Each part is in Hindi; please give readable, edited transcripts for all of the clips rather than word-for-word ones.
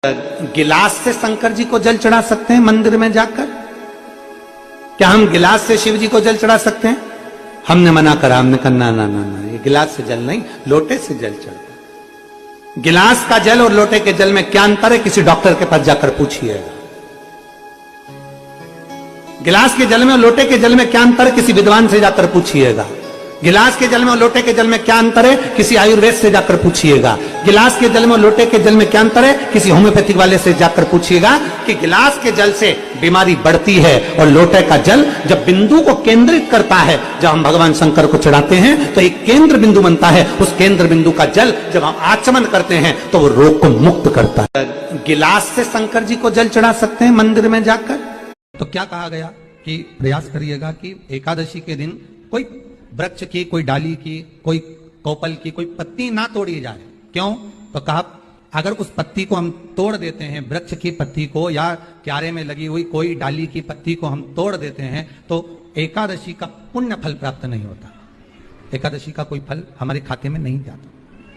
गिलास से शंकर जी को जल चढ़ा सकते हैं मंदिर में जाकर? क्या हम गिलास से शिव जी को जल चढ़ा सकते हैं? हमने मना करा, हमने कहा ना ना ना ना, ये गिलास से जल नहीं, लोटे से जल चढ़ता। गिलास का जल और लोटे के जल में क्या अंतर है? किसी डॉक्टर के पास जाकर पूछिएगा। गिलास के जल में और लोटे के जल में क्या अंतर है? किसी विद्वान से जाकर पूछिएगा। गिलास के जल में और लोटे के जल में क्या अंतर है? किसी आयुर्वेद से जाकर पूछिएगा। गिलास के जल में और लोटे के जल में क्या अंतर है? किसी होम्योपैथिक वाले से जाकर पूछिएगा कि गिलास के जल से बीमारी बढ़ती है और लोटे का जल जब बिंदु को केंद्रित करता है, जब हम भगवान शंकर को चढ़ाते हैं तो एक केंद्र बिंदु बनता है। उस केंद्र बिंदु का जल जब हम आचमन करते हैं तो वो रोग को मुक्त करता है। गिलास से शंकर जी को जल चढ़ा सकते हैं मंदिर में जाकर? तो क्या कहा गया कि प्रयास करिएगा कि एकादशी के दिन कोई वृक्ष की, कोई डाली की, कोई कोपल की कोई पत्ती ना तोड़ी जाए। क्यों? तो कहा अगर उस पत्ती को हम तोड़ देते हैं, वृक्ष की पत्ती को या क्यारे में लगी हुई कोई डाली की पत्ती को हम तोड़ देते हैं तो एकादशी का पुण्य फल प्राप्त नहीं होता। एकादशी का कोई फल हमारे खाते में नहीं जाता,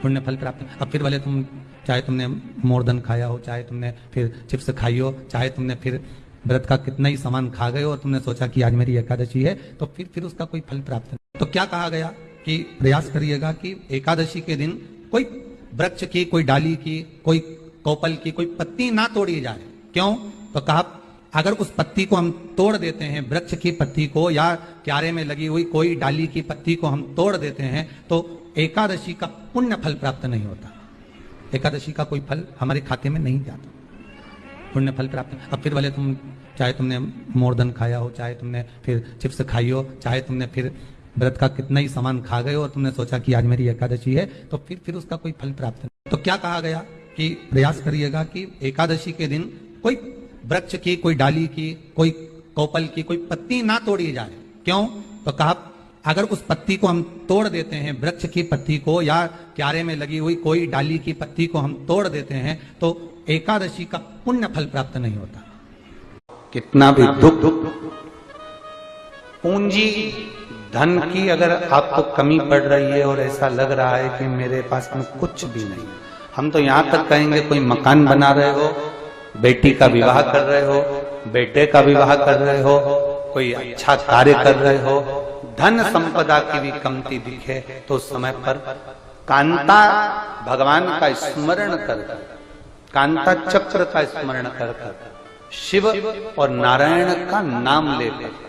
पुण्य फल प्राप्त। अब फिर भले तुम चाहे तुमने मोरधन खाया हो, चाहे तुमने फिर चिप्स खाई हो, चाहे तुमने फिर व्रत का कितना ही सामान खा गए और तुमने सोचा कि आज मेरी एकादशी है, तो फिर उसका कोई फल प्राप्त नहीं। तो क्या कहा गया कि प्रयास करिएगा कि एकादशी के दिन कोई वृक्ष की, कोई डाली की, कोई कोपल की कोई पत्ती ना तोड़ी जाए। क्यों? तो कहा अगर उस पत्ती को हम तोड़ देते हैं, वृक्ष की पत्ती को या क्यारे में लगी हुई कोई डाली की पत्ती को हम तोड़ देते हैं तो एकादशी का पुण्य फल प्राप्त नहीं होता। एकादशी का कोई फल हमारे खाते में नहीं जाता, पुण्य फल प्राप्त। अब फिर भले तुम चाहे तुमने मोरधन खाया हो, चाहे तुमने फिर चिप्स खाई हो, चाहे तुमने फिर व्रत का कितना ही सामान खा गए और तुमने सोचा कि आज मेरी एकादशी है, तो फिर उसका कोई फल प्राप्त नहीं। तो क्या कहा गया कि प्रयास करिएगा कि एकादशी के दिन कोई वृक्ष की, कोई डाली की, कोई कोपल की कोई पत्ती ना तोड़ी जाए। क्यों? तो कहा अगर उस पत्ती को हम तोड़ देते हैं, वृक्ष की पत्ती को या क्यारे में लगी हुई कोई डाली की पत्ती को हम तोड़ देते हैं तो एकादशी का पुण्य फल प्राप्त नहीं होता। कितना भी दुख, पूंजी धन की अगर आपको कमी पड़ रही है और ऐसा लग रहा है कि मेरे पास में कुछ भी नहीं, हम तो यहां तक कहेंगे कोई मकान बना रहे हो, बेटी का विवाह कर रहे हो, बेटे का विवाह कर रहे हो, कोई अच्छा कार्य कर रहे हो, धन संपदा की भी कमती दिखे तो उस समय पर कांता भगवान का स्मरण कर, कांता चक्र का स्मरण कर, शिव और नारायण का नाम लेकर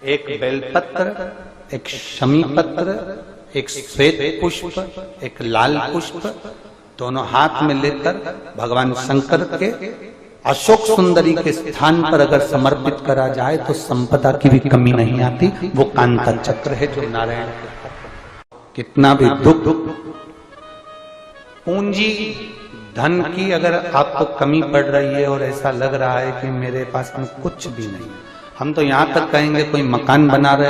एक बेलपत्र, एक शमी पत्र, एक श्वेत पुष्प, एक लाल पुष्प दोनों हाथ में लेकर भगवान शंकर के अशोक सुंदरी के स्थान पर अगर समर्पित करा जाए तो संपदा की भी कमी नहीं आती। वो कांता चक्र है जो नारायण के। कितना भी दुख, पूंजी धन की अगर आपको कमी पड़ रही है और ऐसा लग रहा है कि मेरे पास में कुछ भी नहीं, हम तो यहां तक कहेंगे कोई मकान बना रहे